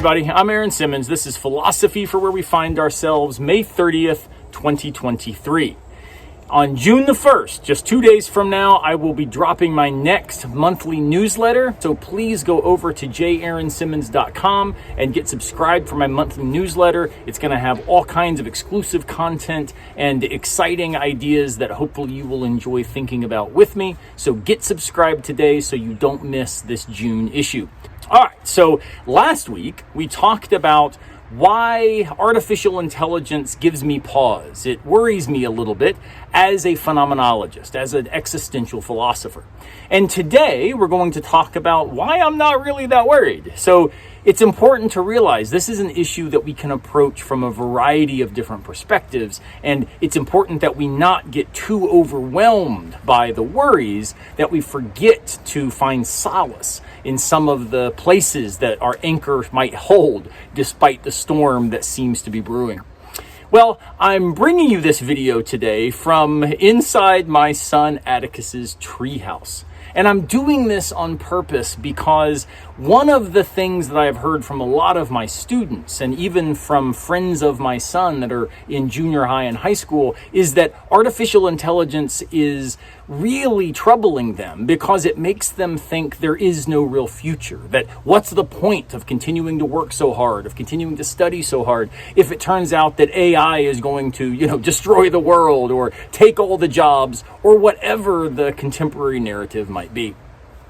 everybody. I'm Aaron Simmons. This is Philosophy for Where We Find Ourselves, May 30th, 2023. On June the 1st, just 2 days from now, I will be dropping my next monthly newsletter. So please go over to jaaaronsimmons.com and get subscribed for my monthly newsletter. It's going to have all kinds of exclusive content and exciting ideas that hopefully you will enjoy thinking about with me. So get subscribed today so you don't miss this June issue. All right, so last week we talked about why artificial intelligence gives me pause. It worries me a little bit as a phenomenologist, as an existential philosopher. And today we're going to talk about why I'm not really that worried. So it's important to realize this is an issue that we can approach from a variety of different perspectives. And it's important that we not get too overwhelmed by the worries that we forget to find solace in some of the places that our anchor might hold despite the storm that seems to be brewing. Well, I'm bringing you this video today from inside my son Atticus's treehouse. And I'm doing this on purpose because one of the things that I've heard from a lot of my students and even from friends of my son that are in junior high and high school is that artificial intelligence is really troubling them because it makes them think there is no real future. That what's the point of continuing to work so hard, of continuing to study so hard, if it turns out that AI is going to, destroy the world or take all the jobs or whatever the contemporary narrative might be.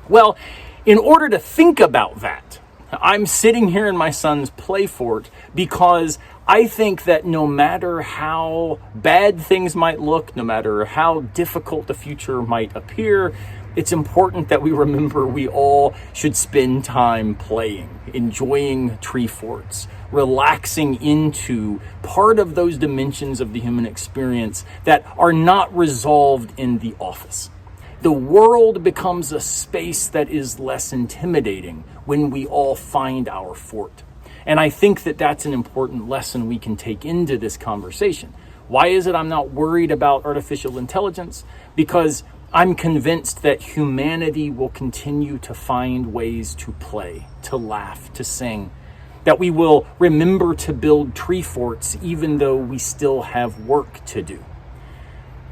Well, in order to think about that, I'm sitting here in my son's play fort because I think that no matter how bad things might look, no matter how difficult the future might appear, it's important that we remember we all should spend time playing, enjoying tree forts, relaxing into part of those dimensions of the human experience that are not resolved in the office. The world becomes a space that is less intimidating when we all find our fort. And I think that that's an important lesson we can take into this conversation. Why is it I'm not worried about artificial intelligence? Because I'm convinced that humanity will continue to find ways to play, to laugh, to sing. That we will remember to build tree forts even though we still have work to do.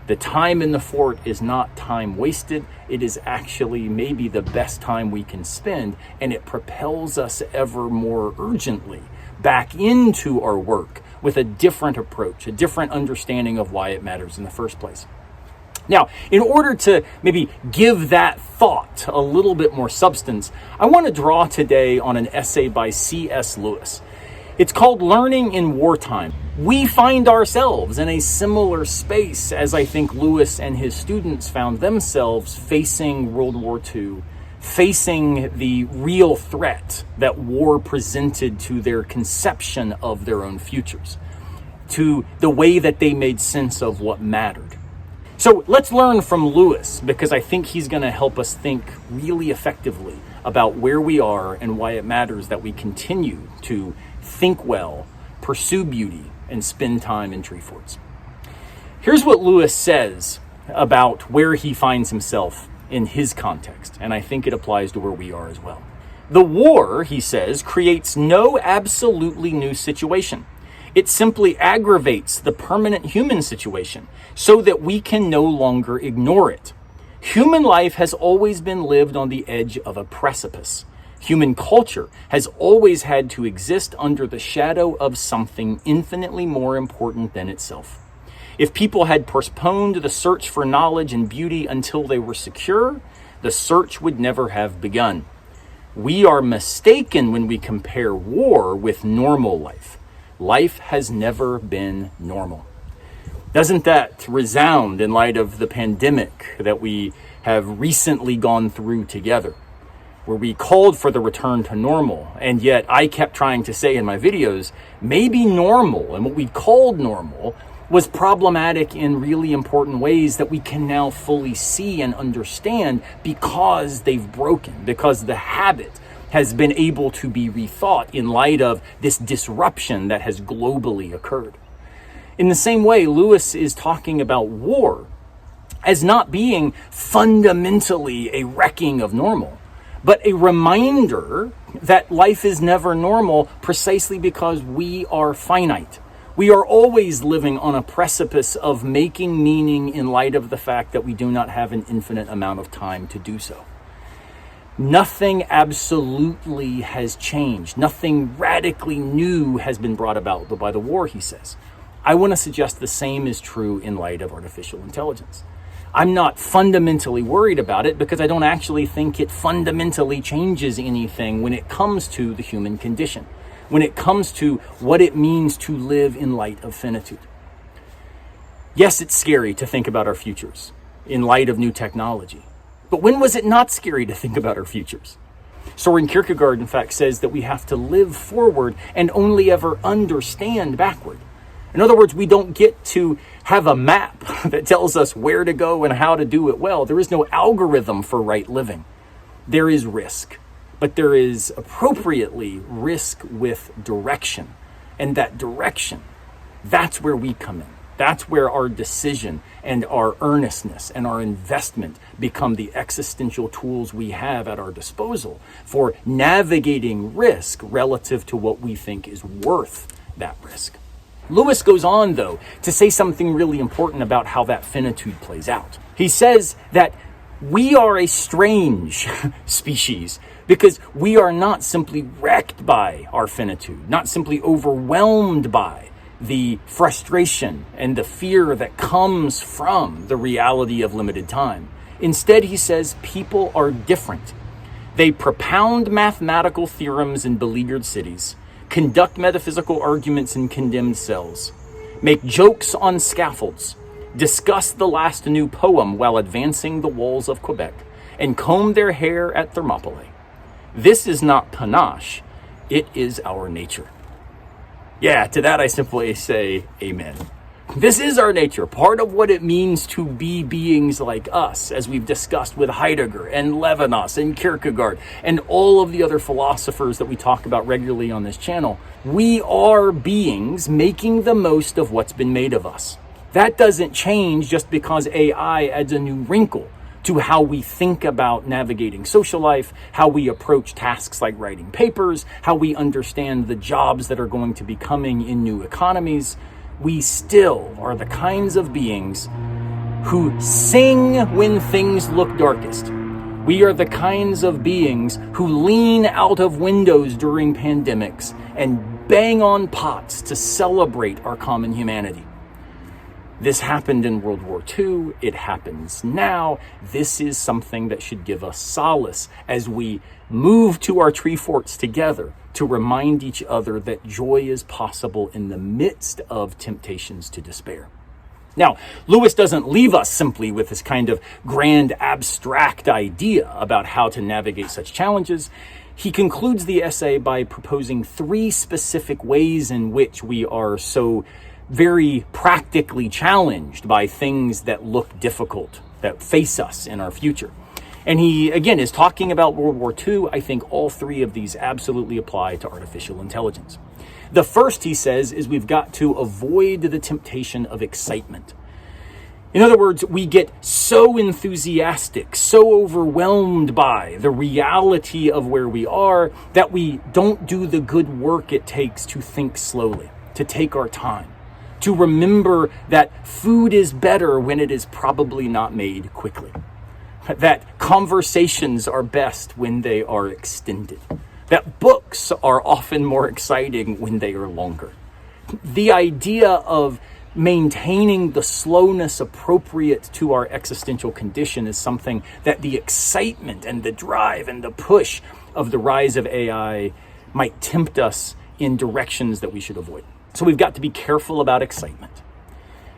The time in the fort is not time wasted. It is actually maybe the best time we can spend, and it propels us ever more urgently back into our work with a different approach, a different understanding of why it matters in the first place. Now, in order to maybe give that thought a little bit more substance, I want to draw today on an essay by C.S. Lewis. It's called Learning in Wartime. We find ourselves in a similar space as I think Lewis and his students found themselves facing World War II, facing the real threat that war presented to their conception of their own futures, to the way that they made sense of what mattered. So let's learn from Lewis, because I think he's going to help us think really effectively about where we are and why it matters that we continue to think well, pursue beauty, and spend time in tree forts. Here's what Lewis says about where he finds himself in his context, and I think it applies to where we are as well. The war, he says, creates no absolutely new situation. It simply aggravates the permanent human situation so that we can no longer ignore it. Human life has always been lived on the edge of a precipice. Human culture has always had to exist under the shadow of something infinitely more important than itself. If people had postponed the search for knowledge and beauty until they were secure, the search would never have begun. We are mistaken when we compare war with normal life. Life has never been normal. Doesn't that resound in light of the pandemic that we have recently gone through together, where we called for the return to normal, and yet I kept trying to say in my videos, maybe normal and what we called normal was problematic in really important ways that we can now fully see and understand because they've broken, because the habit has been able to be rethought in light of this disruption that has globally occurred. In the same way, Lewis is talking about war as not being fundamentally a wrecking of normal, but a reminder that life is never normal precisely because we are finite. We are always living on a precipice of making meaning in light of the fact that we do not have an infinite amount of time to do so. Nothing absolutely has changed. Nothing radically new has been brought about by the war, he says. I want to suggest the same is true in light of artificial intelligence. I'm not fundamentally worried about it because I don't actually think it fundamentally changes anything when it comes to the human condition, when it comes to what it means to live in light of finitude. Yes, it's scary to think about our futures in light of new technology. But when was it not scary to think about our futures? Soren Kierkegaard, in fact, says that we have to live forward and only ever understand backward. In other words, we don't get to have a map that tells us where to go and how to do it well. There is no algorithm for right living. There is risk, but there is appropriately risk with direction. And that direction, that's where we come in. That's where our decision and our earnestness and our investment become the existential tools we have at our disposal for navigating risk relative to what we think is worth that risk. Lewis goes on, though, to say something really important about how that finitude plays out. He says that we are a strange species because we are not simply wrecked by our finitude, not simply overwhelmed by the frustration and the fear that comes from the reality of limited time. Instead, he says, people are different. They propound mathematical theorems in beleaguered cities, conduct metaphysical arguments in condemned cells, make jokes on scaffolds, discuss the last new poem while advancing the walls of Quebec, and comb their hair at Thermopylae. This is not panache, it is our nature. Yeah, to that I simply say amen. This is our nature, part of what it means to be beings like us, as we've discussed with Heidegger and Levinas and Kierkegaard and all of the other philosophers that we talk about regularly on this channel. We are beings making the most of what's been made of us. That doesn't change just because AI adds a new wrinkle to how we think about navigating social life, how we approach tasks like writing papers, how we understand the jobs that are going to be coming in new economies. We still are the kinds of beings who sing when things look darkest. We are the kinds of beings who lean out of windows during pandemics and bang on pots to celebrate our common humanity. This happened in World War II. It happens now. This is something that should give us solace as we move to our tree forts together to remind each other that joy is possible in the midst of temptations to despair. Now, Lewis doesn't leave us simply with this kind of grand abstract idea about how to navigate such challenges. He concludes the essay by proposing 3 specific ways in which we are so very practically challenged by things that look difficult, that face us in our future. And he, again, is talking about World War II. I think all 3 of these absolutely apply to artificial intelligence. The first, he says, is we've got to avoid the temptation of excitement. In other words, we get so enthusiastic, so overwhelmed by the reality of where we are that we don't do the good work it takes to think slowly, to take our time, to remember that food is better when it is probably not made quickly, that conversations are best when they are extended, that books are often more exciting when they are longer. The idea of maintaining the slowness appropriate to our existential condition is something that the excitement and the drive and the push of the rise of AI might tempt us in directions that we should avoid. So we've got to be careful about excitement.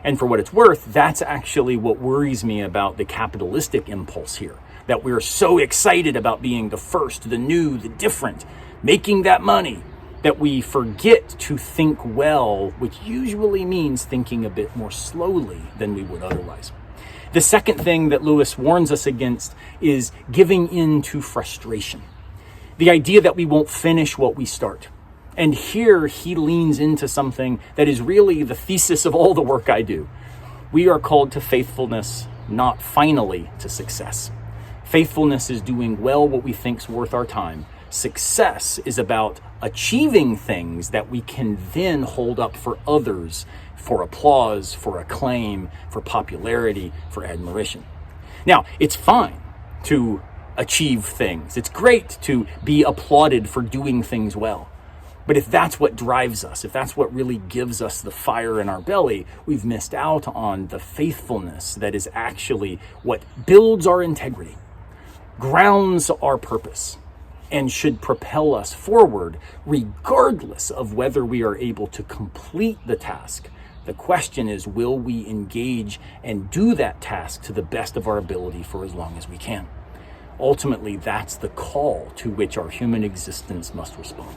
And for what it's worth, that's actually what worries me about the capitalistic impulse here, that we're so excited about being the first, the new, the different, making that money, that we forget to think well, which usually means thinking a bit more slowly than we would otherwise. The second thing that Lewis warns us against is giving in to frustration. The idea that we won't finish what we start. And here he leans into something that is really the thesis of all the work I do. We are called to faithfulness, not finally to success. Faithfulness is doing well what we think's worth our time, Success is about achieving things that we can then hold up for others for applause, for acclaim, for popularity, for admiration. Now, it's fine to achieve things. It's great to be applauded for doing things well. But if that's what drives us, if that's what really gives us the fire in our belly, we've missed out on the faithfulness that is actually what builds our integrity, grounds our purpose, and should propel us forward regardless of whether we are able to complete the task. The question is, will we engage and do that task to the best of our ability for as long as we can? Ultimately, that's the call to which our human existence must respond.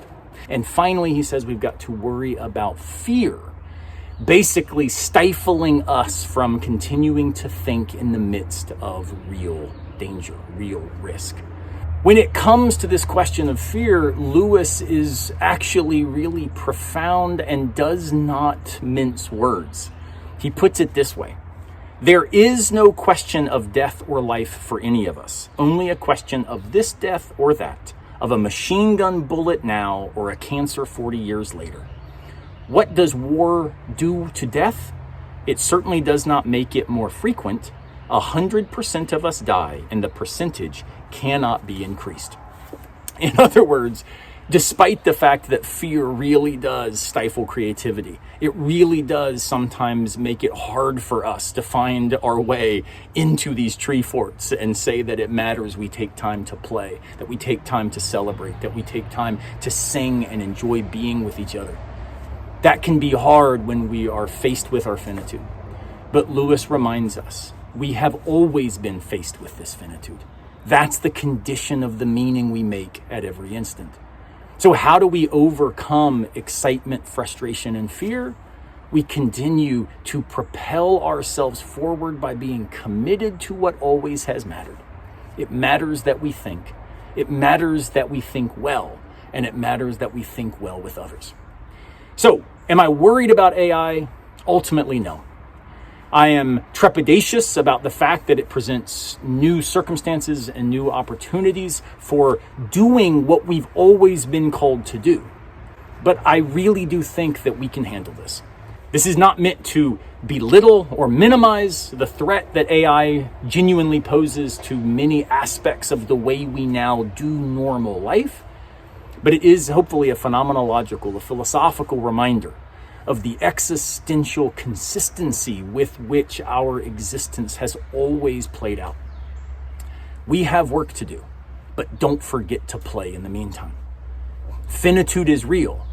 And finally, he says we've got to worry about fear, basically stifling us from continuing to think in the midst of real danger, real risk. When it comes to this question of fear, Lewis is actually really profound and does not mince words. He puts it this way: there is no question of death or life for any of us, only a question of this death or that, of a machine gun bullet now or a cancer 40 years later. What does war do to death? It certainly does not make it more frequent. 100% of us die, and the percentage cannot be increased. In other words, despite the fact that fear really does stifle creativity, it really does sometimes make it hard for us to find our way into these tree forts and say that it matters we take time to play, that we take time to celebrate, that we take time to sing and enjoy being with each other. That can be hard when we are faced with our finitude. But Lewis reminds us, we have always been faced with this finitude. That's the condition of the meaning we make at every instant. So how do we overcome excitement, frustration, and fear? We continue to propel ourselves forward by being committed to what always has mattered. It matters that we think. It matters that we think well. And it matters that we think well with others. So, am I worried about AI? Ultimately, no. I am trepidatious about the fact that it presents new circumstances and new opportunities for doing what we've always been called to do. But I really do think that we can handle this. This is not meant to belittle or minimize the threat that AI genuinely poses to many aspects of the way we now do normal life. But it is hopefully a phenomenological, a philosophical reminder of the existential consistency with which our existence has always played out. We have work to do, but don't forget to play in the meantime. Finitude is real,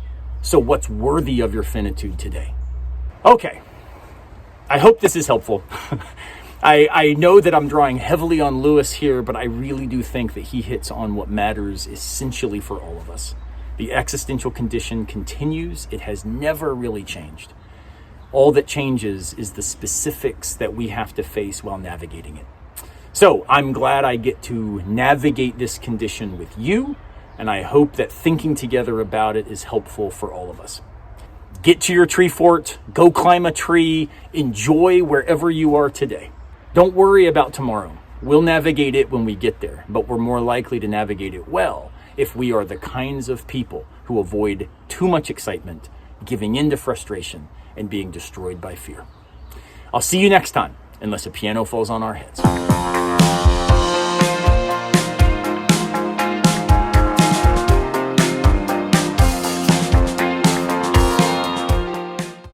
so what's worthy of your finitude today? Okay, I hope this is helpful. I know that I'm drawing heavily on Lewis here, but I really do think that he hits on what matters essentially for all of us. The existential condition continues. It has never really changed. All that changes is the specifics that we have to face while navigating it. So I'm glad I get to navigate this condition with you, and I hope that thinking together about it is helpful for all of us. Get to your tree fort, go climb a tree, enjoy wherever you are today. Don't worry about tomorrow. We'll navigate it when we get there, but we're more likely to navigate it well if we are the kinds of people who avoid too much excitement, giving in to frustration, and being destroyed by fear. I'll see you next time, unless a piano falls on our heads.